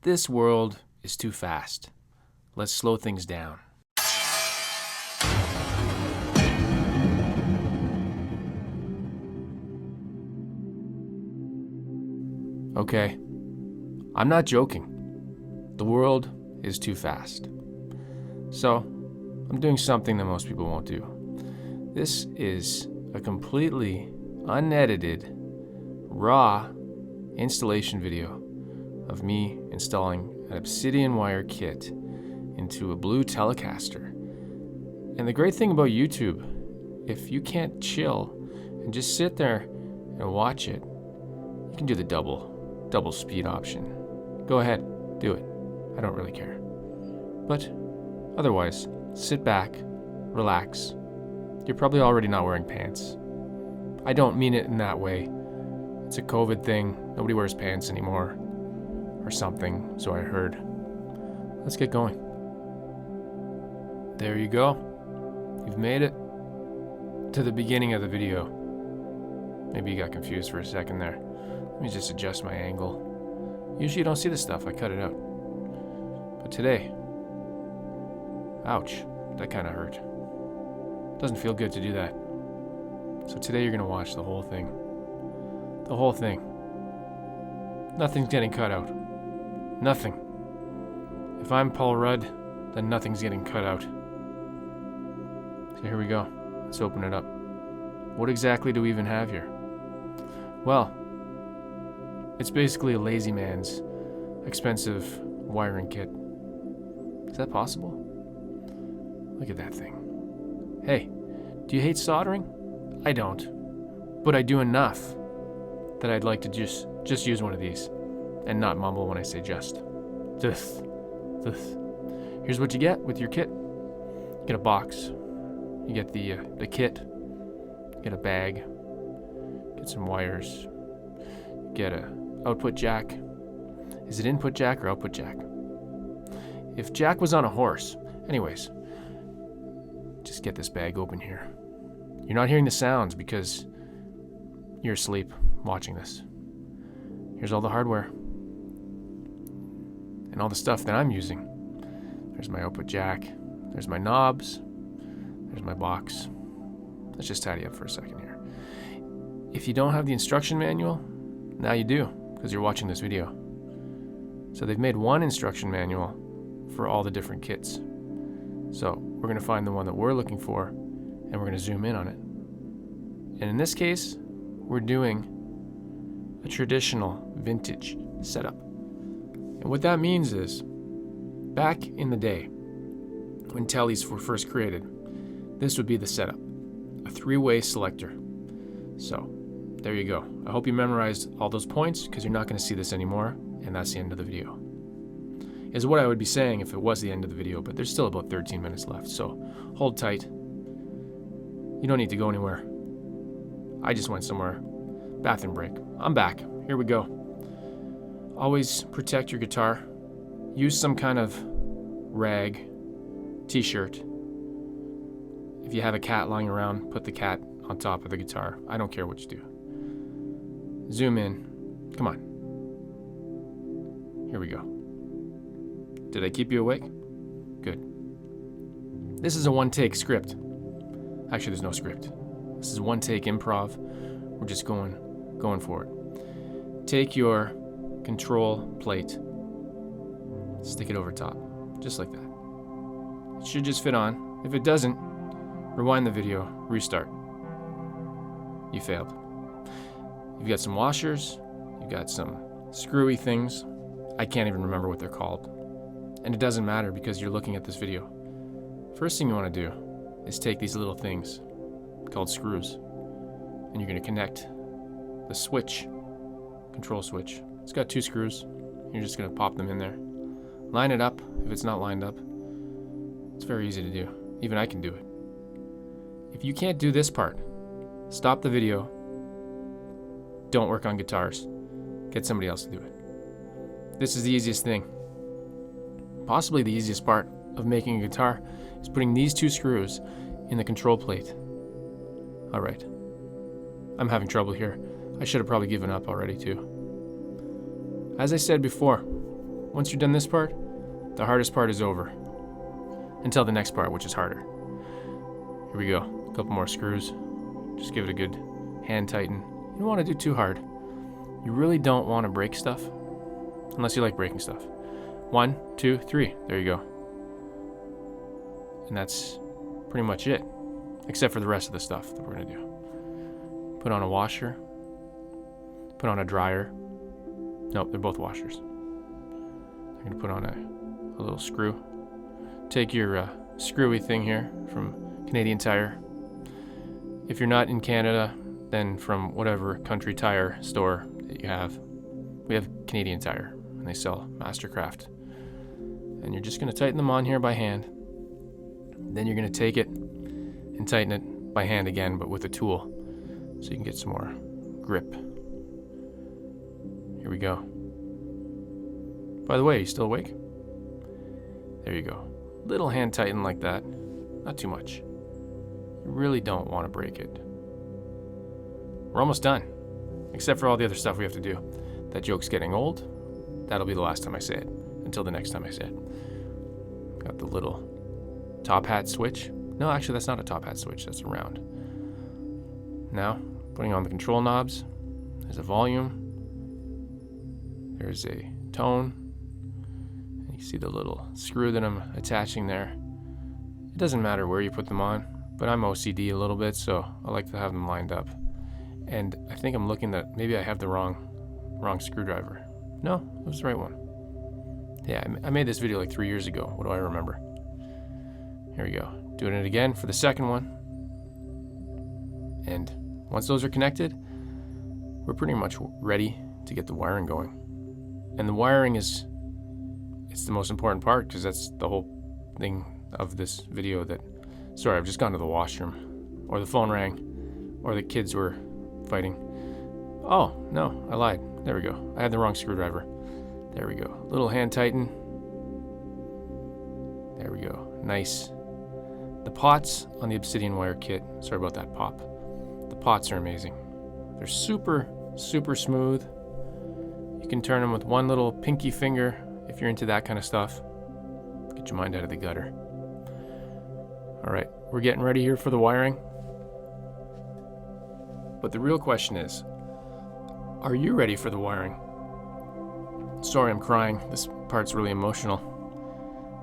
This world is too fast. Let's slow things down. Okay, I'm not joking. The world is too fast. So, I'm doing something that most people won't do. This is a completely unedited, raw installation video of me installing an Obsidianwire kit into a blue Telecaster. And the great thing about YouTube, if you can't chill and just sit there and watch it, you can do the double speed option. Go ahead, do it. I don't really care. But otherwise, sit back, relax. You're probably already not wearing pants. I don't mean it in that way. It's a COVID thing. Nobody wears pants anymore. Or something, so I heard. Let's get going. There you go. You've made it to the beginning of the video. Maybe you got confused for a second there. Let me just adjust my angle. Usually you don't see this stuff, I cut it out. But today, ouch, that kind of hurt. Doesn't feel good to do that. So today you're gonna watch the whole thing. The whole thing. Nothing's getting cut out. Nothing. If I'm Paul Rudd, then nothing's getting cut out. So here we go. Let's open it up. What exactly do we even have here? Well, it's basically a lazy man's expensive wiring kit. Is that possible? Look at that thing. Hey, do you hate soldering? I don't. But I do enough that I'd like to just use one of these and not mumble when I say just. This. Here's what you get with your kit. You get a box. You get the kit. You get a bag. Get some wires. Get a output jack. Is it input jack or output jack? If Jack was on a horse. Anyways, just get this bag open here. You're not hearing the sounds because you're asleep watching this. Here's all the hardware. And all the stuff that I'm using. There's my output jack. There's my knobs. There's my box. Let's just tidy up for a second here. If you don't have the instruction manual, now you do, because you're watching this video. So they've made one instruction manual for all the different kits. So we're going to find the one that we're looking for, and we're going to zoom in on it. And in this case, we're doing a traditional vintage setup. And what that means is, back in the day, when Teles were first created, this would be the setup, a 3-way selector. So, there you go. I hope you memorized all those points, because you're not going to see this anymore, and that's the end of the video. Is what I would be saying if it was the end of the video, but there's still about 13 minutes left, so hold tight. You don't need to go anywhere. I just went somewhere. Bathroom break. I'm back. Here we go. Always protect your guitar. Use some kind of rag, t-shirt. If you have a cat lying around, put the cat on top of the guitar. I don't care what you do. Zoom in. Come on. Here we go. Did I keep you awake? Good. This is a one-take script. Actually, there's no script. This is one-take improv. We're just going for it. Take your control plate, stick it over top, just like that. It should just fit on. If it doesn't, rewind the video, restart. You failed. You've got some washers, you've got some screwy things. I can't even remember what they're called. And it doesn't matter because you're looking at this video. First thing you want to do is take these little things called screws, and you're going to connect the switch, control switch. It's got 2 screws. You're just going to pop them in there. Line it up if it's not lined up. It's very easy to do. Even I can do it. If you can't do this part, stop the video. Don't work on guitars. Get somebody else to do it. This is the easiest thing. Possibly the easiest part of making a guitar is putting these 2 screws in the control plate. Alright. I'm having trouble here. I should have probably given up already too. As I said before, once you've done this part, the hardest part is over. Until the next part, which is harder. Here we go. A couple more screws. Just give it a good hand tighten. You don't want to do too hard. You really don't want to break stuff. Unless you like breaking stuff. 1, 2, 3. There you go. And that's pretty much it. Except for the rest of the stuff that we're going to do. Put on a washer. Put on a dryer. Nope, they're both washers. I'm going to put on a little screw. Take your screwy thing here from Canadian Tire. If you're not in Canada, then from whatever country tire store that you have. We have Canadian Tire, and they sell Mastercraft. And you're just going to tighten them on here by hand. Then you're going to take it and tighten it by hand again, but with a tool, so you can get some more grip. Here we go. By the way, you still awake? There you go. Little hand tighten like that. Not too much. You really don't want to break it. We're almost done. Except for all the other stuff we have to do. That joke's getting old. That'll be the last time I say it. Until the next time I say it. Got the little top hat switch. No, actually that's not a top hat switch. That's a round. Now, putting on the control knobs. There's a volume. There's a tone. And you see the little screw that I'm attaching there. It doesn't matter where you put them on, but I'm OCD a little bit, so I like to have them lined up. And I think I'm looking that maybe I have the wrong screwdriver. No, it was the right one. Yeah, I made this video like 3 years ago. What do I remember? Here we go. Doing it again for the second one. And once those are connected, we're pretty much ready to get the wiring going. And the wiring it's the most important part, because that's the whole thing of this video. Sorry, I've just gone to the washroom, or the phone rang, or the kids were fighting. Oh, no, I lied. There we go. I had the wrong screwdriver. There we go. Little hand tighten. There we go. Nice. The pots on the Obsidianwire kit, sorry about that pop. The pots are amazing. They're super, super smooth. You can turn them with one little pinky finger if you're into that kind of stuff. Get your mind out of the gutter. All right, we're getting ready here for the wiring. But the real question is, are you ready for the wiring? Sorry, I'm crying. This part's really emotional.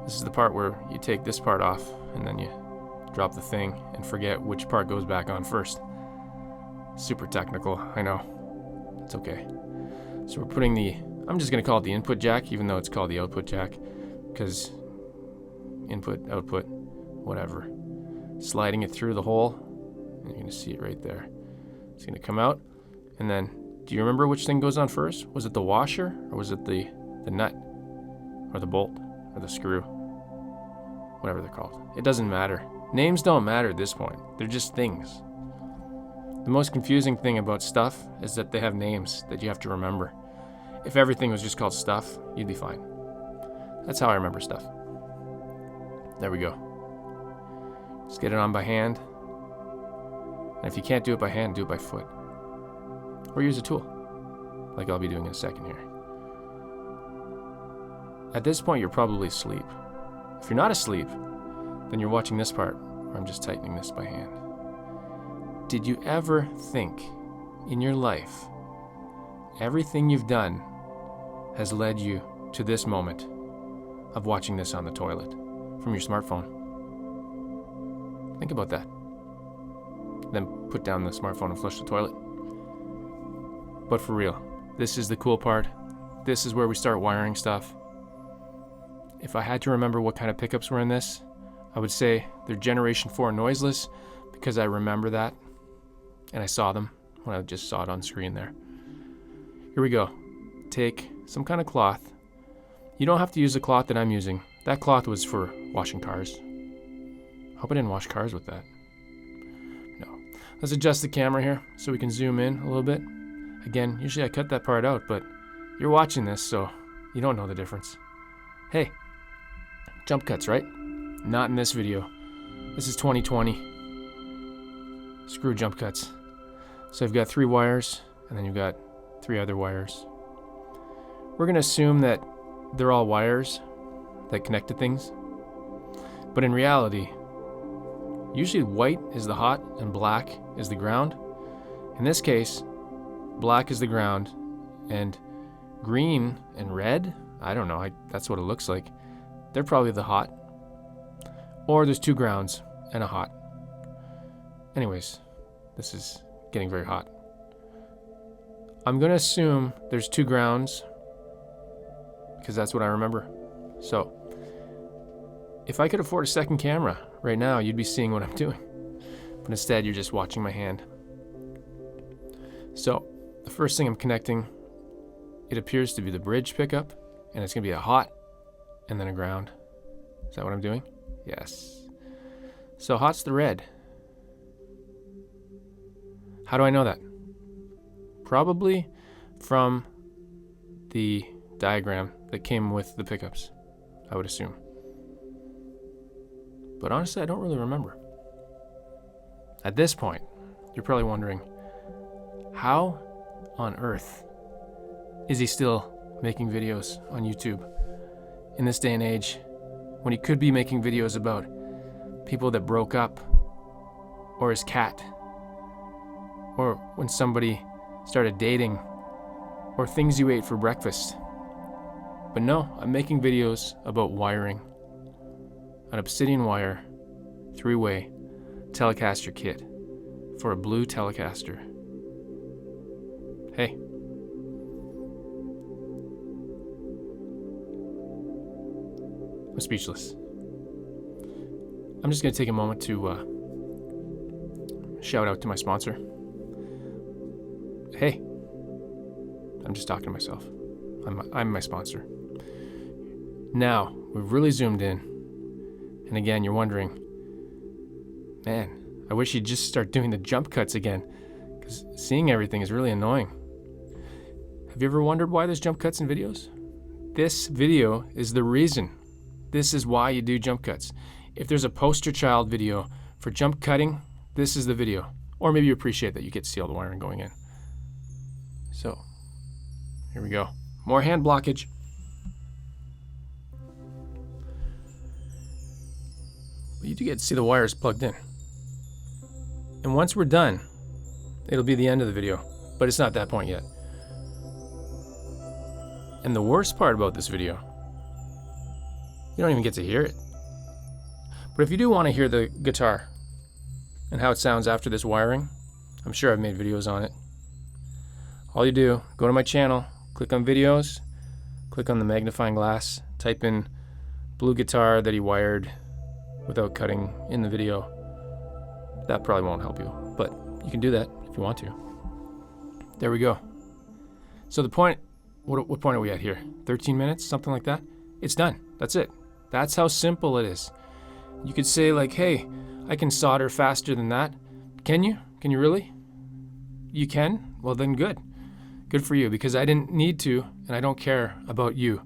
This is the part where you take this part off and then you drop the thing and forget which part goes back on first. Super technical, I know. It's okay. So we're putting I'm just going to call it the input jack, even though it's called the output jack, because input, output, whatever. Sliding it through the hole, and you're going to see it right there. It's going to come out, and then, do you remember which thing goes on first? Was it the washer, or was it the nut, or the bolt, or the screw? Whatever they're called. It doesn't matter. Names don't matter at this point. They're just things. The most confusing thing about stuff is that they have names that you have to remember. If everything was just called stuff, you'd be fine. That's how I remember stuff. There we go. Just get it on by hand. And if you can't do it by hand, do it by foot. Or use a tool, like I'll be doing in a second here. At this point, you're probably asleep. If you're not asleep, then you're watching this part, where I'm just tightening this by hand. Did you ever think in your life, everything you've done has led you to this moment of watching this on the toilet from your smartphone? Think about that. Then put down the smartphone and flush the toilet. But for real, this is the cool part. This is where we start wiring stuff. If I had to remember what kind of pickups were in this, I would say they're Generation 4 noiseless, because I remember that. And I saw them when I just saw it on screen there. Here we go. Take some kind of cloth. You don't have to use the cloth that I'm using. That cloth was for washing cars. I hope I didn't wash cars with that. No. Let's adjust the camera here so we can zoom in a little bit. Again, usually I cut that part out, but you're watching this, so you don't know the difference. Hey, jump cuts, right? Not in this video. This is 2020. Screw jump cuts. So I've got 3 wires, and then you've got 3 other wires. We're going to assume that they're all wires that connect to things. But in reality, usually white is the hot and black is the ground. In this case, black is the ground and green and red, I don't know, that's what it looks like. They're probably the hot. Or there's two grounds and a hot. Anyways, this is getting very hot. I'm going to assume there's two grounds because that's what I remember. So, if I could afford a second camera right now, you'd be seeing what I'm doing. But instead, you're just watching my hand. So, the first thing I'm connecting, it appears to be the bridge pickup, and it's going to be a hot and then a ground. Is that what I'm doing? Yes. So, hot's the red. How do I know that? Probably from the diagram that came with the pickups, I would assume. But honestly, I don't really remember. At this point, you're probably wondering, how on earth is he still making videos on YouTube in this day and age when he could be making videos about people that broke up, or his cat, or when somebody started dating, or things you ate for breakfast? But no, I'm making videos about wiring an Obsidianwire 3-way Telecaster kit for a blue Telecaster. Hey. I'm speechless. I'm just going to take a moment to shout out to my sponsor. Hey. I'm just talking to myself. I'm my sponsor. Now, we've really zoomed in. And again, you're wondering, man, I wish you'd just start doing the jump cuts again, because seeing everything is really annoying. Have you ever wondered why there's jump cuts in videos? This video is the reason. This is why you do jump cuts. If there's a poster child video for jump cutting, this is the video. Or maybe you appreciate that you get to see all the wiring going in. So, here we go. More hand blockage. But you do get to see the wires plugged in. And once we're done, it'll be the end of the video. But it's not that point yet. And the worst part about this video, you don't even get to hear it. But if you do want to hear the guitar and how it sounds after this wiring, I'm sure I've made videos on it. All you do, go to my channel, click on videos, click on the magnifying glass, type in blue guitar that he wired without cutting in the video. That probably won't help you, but you can do that if you want to. There we go. So the point, what point are we at here? 13 minutes, something like that? It's done. That's it. That's how simple it is. You could say like, hey, I can solder faster than that. Can you? Can you really? You can? Well then good. Good for you, because I didn't need to, and I don't care about you.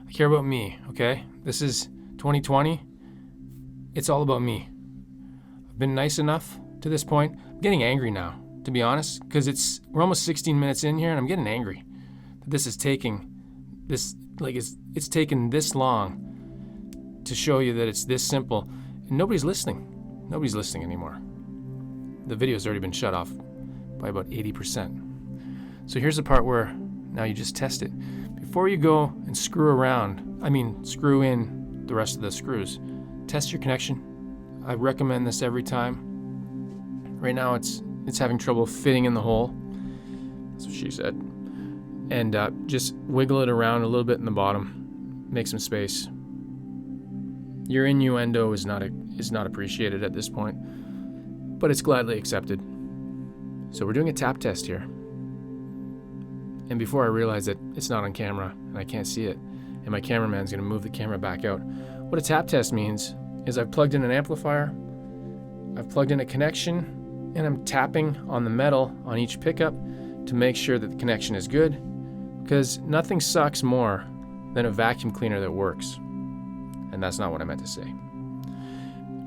I care about me, okay? This is 2020. It's all about me. I've been nice enough to this point. I'm getting angry now, to be honest, because we're almost 16 minutes in here, and I'm getting angry that this is taking this, like it's taken this long to show you that it's this simple, and nobody's listening. Nobody's listening anymore. The video's already been shut off by about 80%. So here's the part where now you just test it. Before you go and screw in the rest of the screws, test your connection. I recommend this every time. Right now it's having trouble fitting in the hole. That's what she said. And just wiggle it around a little bit in the bottom. Make some space. Your innuendo is not appreciated at this point, but it's gladly accepted. So we're doing a tap test here. And before I realize that it's not on camera and I can't see it, and my cameraman's going to move the camera back out, what a tap test means is I've plugged in an amplifier, I've plugged in a connection, and I'm tapping on the metal on each pickup to make sure that the connection is good, because nothing sucks more than a vacuum cleaner that works. And that's not what I meant to say.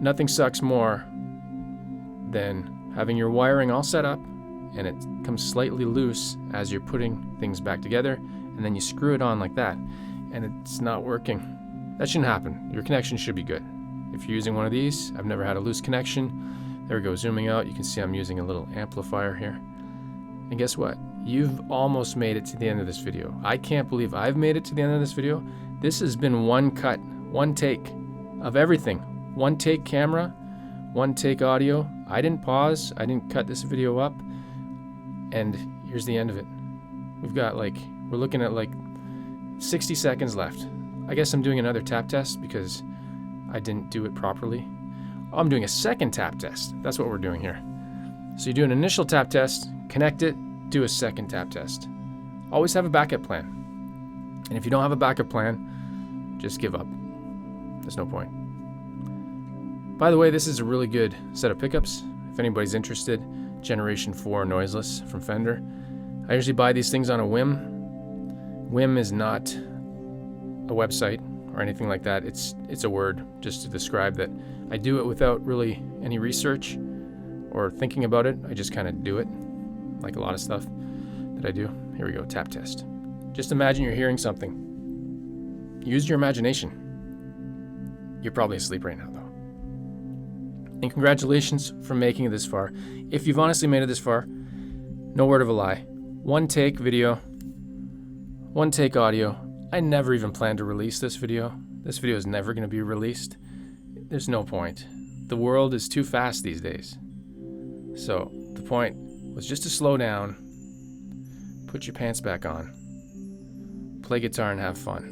Nothing sucks more than having your wiring all set up and it comes slightly loose as you're putting things back together, and then you screw it on like that. and it's not working. That shouldn't happen. Your connection should be good. If you're using one of these, I've never had a loose connection. There we go, zooming out, you can see I'm using a little amplifier here. And guess what? You've almost made it to the end of this video. I can't believe I've made it to the end of this video. This has been one cut, one take of everything. One take camera, one take audio. I didn't pause, I didn't cut this video up. And here's the end of it. We're looking at like 60 seconds left. I guess I'm doing another tap test because I didn't do it properly. Oh, I'm doing a second tap test. That's what we're doing here. So you do an initial tap test, connect it, do a second tap test. Always have a backup plan. And if you don't have a backup plan, just give up. There's no point. By the way, this is a really good set of pickups. If anybody's interested, Generation 4 noiseless from Fender. I usually buy these things on a whim. Whim is not a website or anything like that. It's a word just to describe that I do it without really any research or thinking about it. I just kind of do it, like a lot of stuff that I do. Here we go, tap test. Just imagine you're hearing something. Use your imagination. You're probably asleep right now, though. And congratulations for making it this far. If you've honestly made it this far, no word of a lie. One take video, one take audio. I never even planned to release this video. This video is never going to be released. There's no point. The world is too fast these days. So the point was just to slow down, put your pants back on, play guitar and have fun.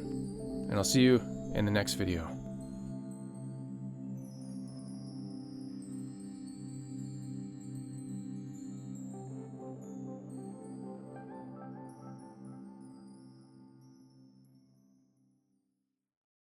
And I'll see you in the next video.